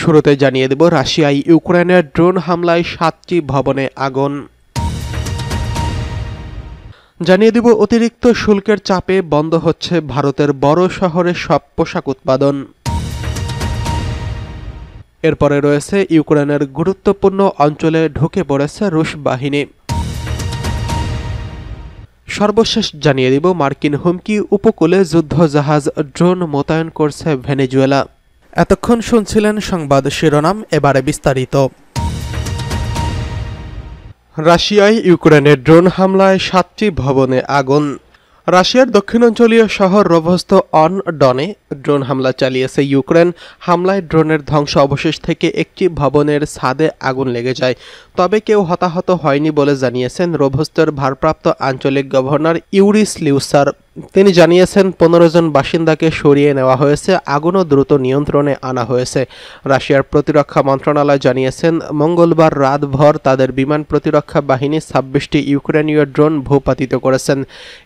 শুরুতে জানিয়ে দেব রাশিয়ায় ইউক্রেনের ড্রোন হামলায় 7টি ভবনে আগুন। জানিয়ে দেব অতিরিক্ত শুল্কের চাপে বন্ধ হচ্ছে ভারতের বড় শহরে সব পোশাক উৎপাদন। এরপরে রয়েছে ইউক্রেনের গুরুত্বপূর্ণ অঞ্চলে ঢুকে পড়েছে রুশ বাহিনী। সর্বশেষ জানিয়ে দিব মার্কিন হুমকি, উপকূলে যুদ্ধজাহাজ ড্রোন মোতায়েন করছে ভেনেজুয়েলা। এতক্ষণ শুনছিলেন সংবাদ শিরোনাম, এবারে বিস্তারিত। রাশিয়ায় ইউক্রেনের ড্রোন হামলায় 7টি ভবনে আগুন। রাশিয়ার দক্ষিণাঞ্চলীয় শহর রোভস্ত অন ডনে ড্রোন হামলা চালিয়েছে ইউক্রেন। হামলায় ড্রোনের ধ্বংস অবশেষ থেকে একটি ভবনের ছাদে আগুন লেগে যায়, তবে কেউ হতাহত হয়নি বলে জানিয়েছেন রোভস্তর ভারপ্রাপ্ত আঞ্চলিক গভর্নর ইউরি স্লিউসার। তিনি জানিয়েছেন 15 জন বাসিন্দাকে সরিয়ে নেওয়া হয়েছে, আগুনও দ্রুত নিয়ন্ত্রণে আনা হয়েছে। রাশিয়ার প্রতিরক্ষা মন্ত্রণালয় জানিয়েছেন মঙ্গলবার রাতভর তাদের বিমান প্রতিরক্ষা বাহিনী 26টি ইউক্রেনীয় ড্রোন ভূপাতিত করেছেন।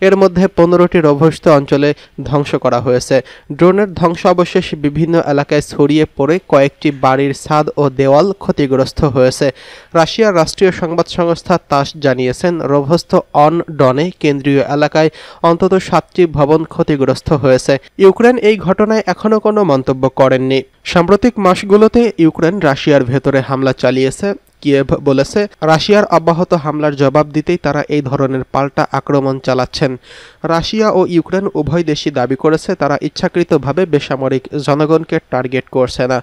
এর মধ্যে 15টি রোভস্ত অঞ্চলে ধ্বংস করা হয়েছে। ড্রোনের ধ্বংসাবশেষ বিভিন্ন এলাকায় ছড়িয়ে পড়ে কয়েকটি বাড়ির ছাদ ও দেওয়াল ক্ষতিগ্রস্ত হয়েছে। রাশিয়ার রাষ্ট্রীয় সংবাদ সংস্থা তাস জানিয়েছেন রোভস্ত অন ডনে কেন্দ্রীয় এলাকায় অন্তত 7টি ভবন ক্ষতিগ্রস্ত হয়েছে। ইউক্রেন এই ঘটনায় এখনও কোনো মন্তব্য করেননি। সাম্প্রতিক মাসগুলোতে ইউক্রেন রাশিয়ার ভেতরে হামলা চালিয়েছে। কিয়েভ বলেছে রাশিয়ার অব্যাহত হামলার জবাব দিতেই তারা এই ধরনের পাল্টা আক্রমণ চালাচ্ছেন। রাশিয়া ও ইউক্রেন উভয় দেশই দাবি করেছে তারা ইচ্ছাকৃতভাবে বেসামরিক জনগণকে টার্গেট করছে না।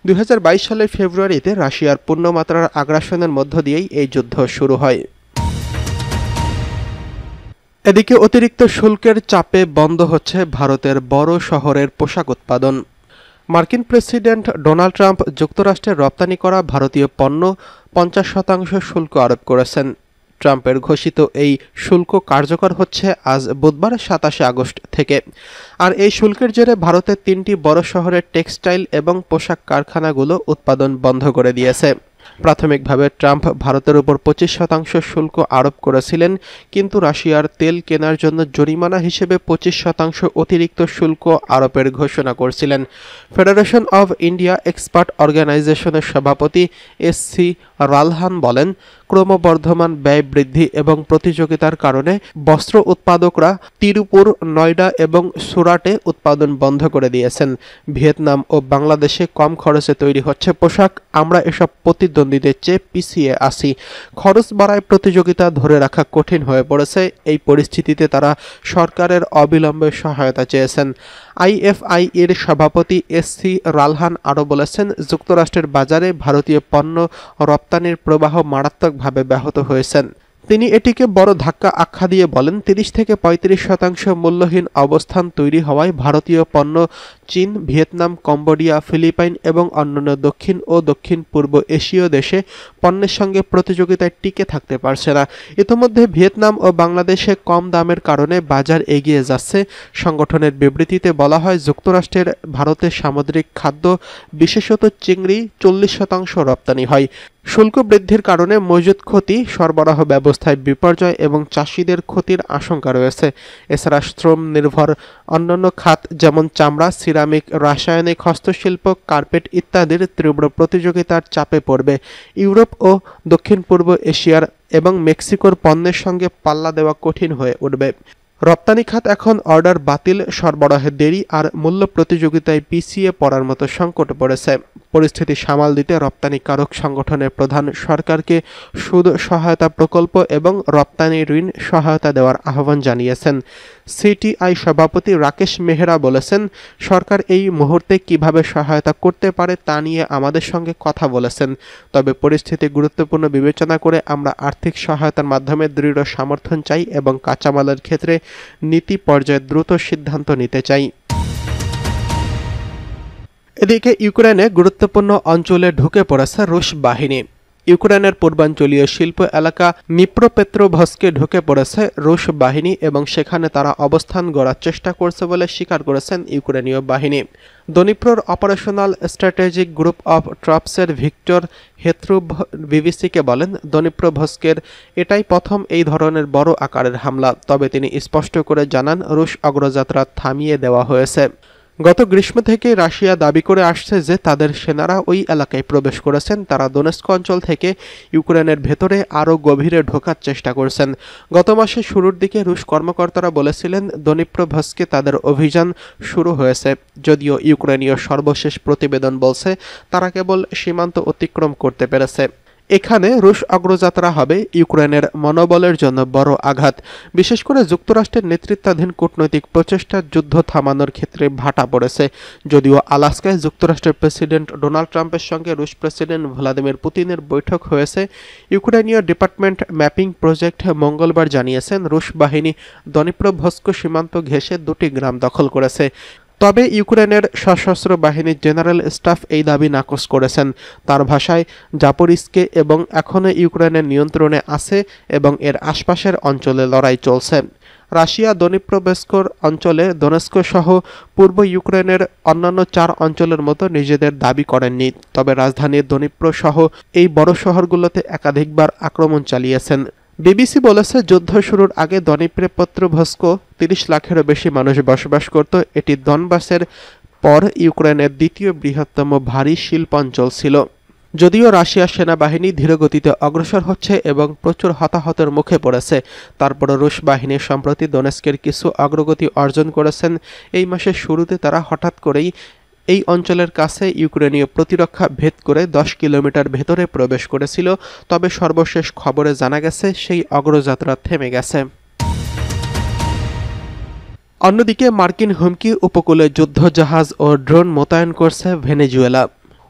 2022 সালের ফেব্রুয়ারিতে রাশিয়ার পূর্ণমাত্রার আগ্রাসনের মধ্য দিয়েই এই যুদ্ধ শুরু হয়। এদিকে অতিরিক্ত শুল্কের চাপে বন্ধ হচ্ছে ভারতের বড় শহরের পোশাক উৎপাদন। মার্কিন প্রেসিডেন্ট ডোনাল্ড ট্রাম্প যুক্তরাষ্ট্রে রপ্তানি করা ভারতীয় পণ্য 50% শুল্ক আরোপ করেছেন। ট্রাম্পের ঘোষিত এই শুল্ক কার্যকর হচ্ছে আজ বুধবার 27 আগস্ট থেকে। আর এই শুল্কের জেরে ভারতের 3টি বড় শহরের টেক্সটাইল এবং পোশাক কারখানাগুলো উৎপাদন বন্ধ করে দিয়েছে। প্রাথমিকভাবে ট্রাম্প ভারতের উপর 25% শুল্ক আরোপ করেছিলেন, কিন্তু রাশিয়ার তেল কেনার জন্য জরিমানা হিসেবে 25% অতিরিক্ত শুল্ক আরোপের ঘোষণা করেছিলেন। ফেডারেশন অব ইন্ডিয়া এক্সপার্ট অর্গানাইজেশনের সভাপতি এস.সি. রালহান বলেন, ক্রমবর্ধমান ব্যয় বৃদ্ধি এবং প্রতিযোগিতার কারণে বস্ত্র উৎপাদকরা তিরুপুর, নয়ডা এবং সুরাটে উৎপাদন বন্ধ করে দিয়েছেন। ভিয়েতনাম ও বাংলাদেশে কম খরচে তৈরি হচ্ছে পোশাক। আমরা এসব প্রতিদ্বন্দ্বীদের চেয়ে পিছিয়ে আছি। খরচ বাড়ায় প্রতিযোগিতা ধরে রাখা কঠিন হয়ে পড়েছে। এই পরিস্থিতিতে তারা সরকারের অবিলম্বে সহায়তা চেয়েছেন। আইএফআই এর সভাপতি এস.সি. রালহান আরও বলেছেন, যুক্তরাষ্ট্রের বাজারে ভারতীয় পণ্য রপ্তানির প্রবাহ মারাত্মকভাবে ব্যাহত হয়েছেন। তিনি এটিকে বড় ধাক্কা আখ্যা দিয়ে বলেন, 30 থেকে 35% মূল্যহীন অবস্থান তৈরি হওয়ায় ভারতীয় পণ্য চীন, ভিয়েতনাম, কম্বোডিয়া, ফিলিপাইন এবং অন্যান্য দক্ষিণ ও দক্ষিণ পূর্ব এশীয় দেশে পণ্যের সঙ্গে প্রতিযোগিতায় টিকে থাকতে পারছে না। ইতোমধ্যে ভিয়েতনাম ও বাংলাদেশে কম দামের কারণে বাজার এগিয়ে যাচ্ছে। সংগঠনের বিবৃতিতে বলা হয়, যুক্তরাষ্ট্রের ভারতে সামুদ্রিক খাদ্য, বিশেষত চিংড়ি 40% রপ্তানি হয়। শুল্ক বৃদ্ধির কারণে মজুত ক্ষতি, সরবরাহ ব্যবস্থায় বিপর্যয় এবং চাষিদের ক্ষতির আশঙ্কা রয়েছে। এছাড়া শ্রম নির্ভর অন্যান্য খাত যেমন চামড়া, সিরামিক, রাসায়নিক, হস্তশিল্প, কার্পেট ইত্যাদির তীব্র প্রতিযোগিতার চাপে পড়বে। ইউরোপ ও দক্ষিণ পূর্ব এশিয়ার এবং মেক্সিকোর পণ্যের সঙ্গে পাল্লা দেওয়া কঠিন হয়ে উঠবে। রপ্তানি খাত এখন অর্ডার বাতিল, সরবরাহে দেরি আর মূল্য প্রতিযোগিতায় পিছিয়ে পড়ার মতো সংকটে পড়েছে। পরিস্থিতি সামাল দিতে রপ্তানিকারক সংগঠনের প্রধান সরকারকে সুদ সহায়তা প্রকল্প এবং রপ্তানি ঋণ সহায়তা দেওয়ার আহ্বান জানিয়েছেন। সিটিআই সভাপতি রাকেশ মেহরা বলেছেন, সরকার এই মুহূর্তে কিভাবে সহায়তা করতে পারে তা নিয়ে আমাদের সঙ্গে কথা বলেছেন। তবে পরিস্থিতি গুরুত্বপূর্ণ বিবেচনা করে আমরা আর্থিক সহায়তার মাধ্যমে দৃঢ় সমর্থন চাই এবং কাঁচামালের ক্ষেত্রে নীতি পর্যায়ে দ্রুত সিদ্ধান্ত নিতে চাই। এদিকে ইউক্রেনে গুরুত্বপূর্ণ অঞ্চলে ঢুকে পড়েছে রুশ বাহিনী। ইউক্রেনের পূর্বাঞ্চলীয় শিল্প এলাকা নিপ্রোপেত্রোভস্কে ঢুকে পড়েছে রুশ বাহিনী এবং সেখানে তারা অবস্থান গড়ার চেষ্টা করছে বলে স্বীকার করেছেন ইউক্রেনীয় বাহিনী। দনিপ্রোর অপারেশনাল স্ট্র্যাটেজিক গ্রুপ অফ ট্রাপসের ভিক্টর হেথ্রুভ বিবিসিকে বলেন, দনিপ্রোভস্কের এটাই প্রথম এই ধরনের বড় আকারের হামলা। তবে তিনি স্পষ্ট করে জানান, রুশ অগ্রযাত্রা থামিয়ে দেওয়া হয়েছে। গত গ্রীষ্ম থেকে রাশিয়া দাবি করে আসছে যে তাদের সেনারা ওই এলাকায় প্রবেশ করেছেন। তারা দোনেৎস্ক অঞ্চল থেকে ইউক্রেনের ভেতরে আরও গভীরে ঢোকার চেষ্টা করছেন। গত মাসের শুরুর দিকে রুশ কর্মকর্তারা বলেছিলেন দনিপ্রোভস্কে তাদের অভিযান শুরু হয়েছে, যদিও ইউক্রেনীয় সর্বশেষ প্রতিবেদন বলছে তারা কেবল সীমান্ত অতিক্রম করতে পেরেছে। এখানে রুশ অগ্রযাত্রা হবে ইউক্রেনের মনোবলের জন্য বড় আঘাত। বিশেষ করে যুক্তরাষ্ট্রের নেতৃত্বাধীন কূটনৈতিক প্রচেষ্টার যুদ্ধ থামানোর ক্ষেত্রে ভাটা পড়েছে। যদিও আলাস্কায় যুক্তরাষ্ট্রের প্রেসিডেন্ট ডোনাল্ড ট্রাম্পের সঙ্গে রুশ প্রেসিডেন্ট ভ্লাদিমির পুতিনের বৈঠক হয়েছে, ইউক্রেনীয় ডিপার্টমেন্ট ম্যাপিং প্রজেক্ট মঙ্গলবার জানিয়েছেন রুশ বাহিনী দনিপ্রোভস্ক সীমান্ত ঘেঁষে 2টি গ্রাম দখল করেছে। তবে ইউক্রেনের সশস্ত্র বাহিনীর জেনারেল স্টাফ এই দাবি নাকচ করেছেন। তার ভাষায়, জাপোরিজকে এবং এখনও ইউক্রেনের নিয়ন্ত্রণে আছে এবং এর আশপাশের অঞ্চলে লড়াই চলছে। রাশিয়া দনিপ্রোভস্কর অঞ্চলে দোনেৎস্ক সহ পূর্ব ইউক্রেনের অন্যান্য 4 অঞ্চলের মতো নিজেদের দাবি করেননি, তবে রাজধানী দনিপ্রো সহ এই বড় শহরগুলোতে একাধিকবার আক্রমণ চালিয়েছেন। বিবিসি বলেছে যুদ্ধ শুরুর আগে দনিপ্রোপেট্রোভস্ক 30 লাখেরও বেশি মানুষ বসবাস করত। এটি দনবাসের পর ইউক্রেনের দ্বিতীয় বৃহত্তম ভারী শিল্পাঞ্চল ছিল। যদিও রাশিয়ার সেনাবাহিনী ধীরগতিতে অগ্রসর হচ্ছে এবং প্রচুর হতাহতের মুখে পড়েছে, তারপরও রুশ বাহিনী সম্প্রতি দোনেৎস্কের কিছু অগ্রগতি অর্জন করেছেন। এই মাসের শুরুতে তারা হঠাৎ করেই এই অঞ্চলের কাছে ইউক্রেনীয় প্রতিরক্ষা ভেদ করে 10 কিলোমিটার ভেতরে প্রবেশ করেছিল, তবে সর্বশেষ খবরে জানা গেছে সেই অগ্রযাত্রা থেমে গেছে। অন্যদিকে মার্কিন হুমকি, উপকূলে যুদ্ধজাহাজ ও ড্রোন মোতায়েন করছে ভেনেজুয়েলা।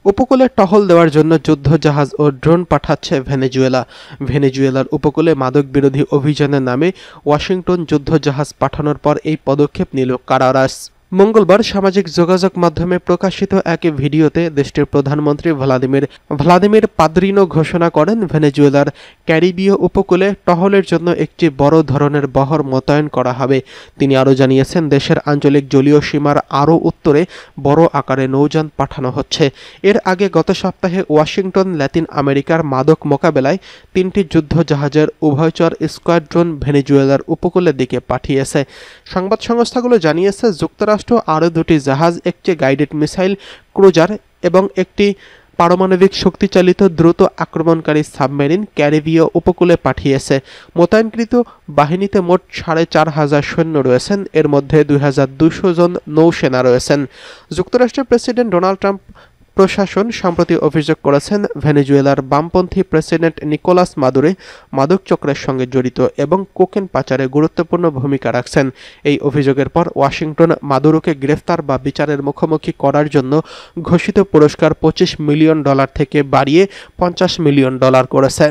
উপকূলে টহল দেওয়ার জন্য যুদ্ধজাহাজ ও ড্রোন পাঠাচ্ছে ভেনেজুয়েলা। ভেনেজুয়েলার উপকূলে মাদক বিরোধী অভিযানের নামে ওয়াশিংটন যুদ্ধজাহাজ পাঠানোর পর এই পদক্ষেপ নিল কারারাস। মঙ্গলবার সামাজিক যোগাযোগ মাধ্যমে প্রকাশিত এক ভিডিওতে দেশটির প্রধানমন্ত্রী ভ্লাদিমির পাদ্রিনো ঘোষণা করেন ভেনেজুয়েলার ক্যারিবীয় উপকূলে টহলের জন্য একটি বড় ধরনের বহর মোতায়েন করা হবে। তিনি আরও জানিয়েছেন দেশের আঞ্চলিক জলীয় সীমার আরও উত্তরে বড় আকারে নৌযান পাঠানো হচ্ছে। এর আগে গত সপ্তাহে ওয়াশিংটন লাতিন আমেরিকার মাদক মোকাবেলায় 3টি যুদ্ধজাহাজের উভয়চর স্কোয়াড্রন ভেনেজুয়েলার উপকূলের দিকে পাঠিয়েছে। সংবাদ সংস্থাগুলো জানিয়েছে যুক্তরাষ্ট্র আরও 2টি জাহাজ, একটি গাইডেড মিসাইল ক্রুজার এবং একটি পারমাণবিক শক্তিচালিত দ্রুত আক্রমণকারী সাবমেরিন ক্যারিবীয় উপকূলে পাঠিয়েছে। মোতায়েনকৃত বাহিনীতে মোট 4500 সৈন্য রয়েছেন, এর মধ্যে 2200 জন নৌসেনা রয়েছেন। যুক্তরাষ্ট্রের প্রেসিডেন্ট ডোনাল্ড ট্রাম্প প্রশাসন সম্প্রতি অভিযোগ করেছেন ভেনেজুয়েলার বামপন্থী প্রেসিডেন্ট নিকোলাস মাদুরো মাদক চক্রের সঙ্গে জড়িত এবং কোকেন পাচারে গুরুত্বপূর্ণ ভূমিকা রাখছেন। এই অভিযোগের পর ওয়াশিংটন মাদুরোকে গ্রেফতার বা বিচারের মুখোমুখি করার জন্য ঘোষিত পুরস্কার $25 মিলিয়ন থেকে বাড়িয়ে $50 মিলিয়ন করেছে।